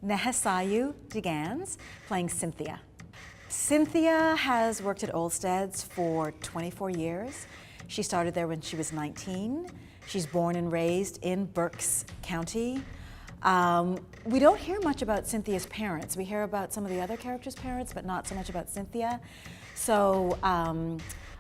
Nehassaiu deGannes, playing Cynthia. Cynthia has worked at Olmsted's for 24 years. She started there when she was 19. She's born and raised in Berks County. We don't hear much about Cynthia's parents. We hear about some of the other characters' parents, but not so much about Cynthia. So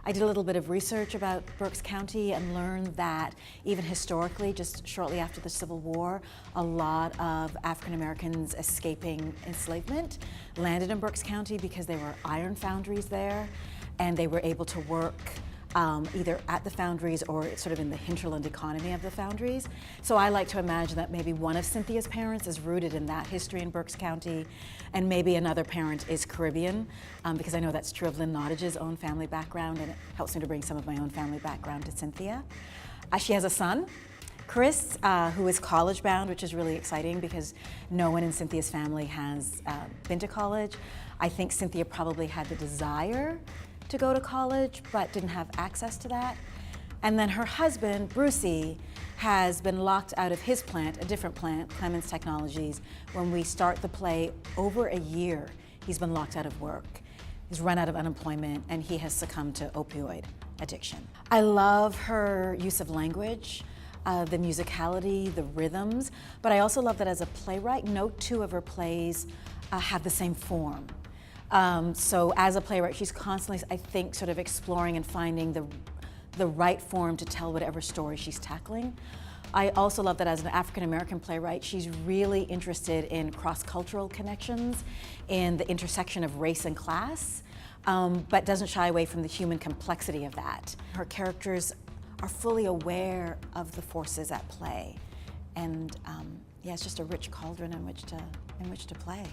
I did a little bit of research about Berks County and learned that even historically, just shortly after the Civil War, a lot of African Americans escaping enslavement landed in Berks County because there were iron foundries there, and they were able to work either at the foundries or sort of in the hinterland economy of the foundries. So I like to imagine that maybe one of Cynthia's parents is rooted in that history in Berks County, and maybe another parent is Caribbean, because I know that's true of Lynn Nottage's own family background, and it helps me to bring some of my own family background to Cynthia. She has a son, Chris, who is college bound, which is really exciting because no one in Cynthia's family has been to college. I think Cynthia probably had the desire to go to college, but didn't have access to that. And then her husband, Brucey, has been locked out of his plant, a different plant, Clemens Technologies. When we start the play, over a year, he's been locked out of work. He's run out of unemployment, and he has succumbed to opioid addiction. I love her use of language, the musicality, the rhythms, but I also love that as a playwright, no two of her plays have the same form. So as a playwright, she's constantly, I think, sort of exploring and finding the right form to tell whatever story she's tackling. I also love that as an African-American playwright, she's really interested in cross-cultural connections, in the intersection of race and class, but doesn't shy away from the human complexity of that. Her characters are fully aware of the forces at play. And yeah, it's just a rich cauldron in which to play.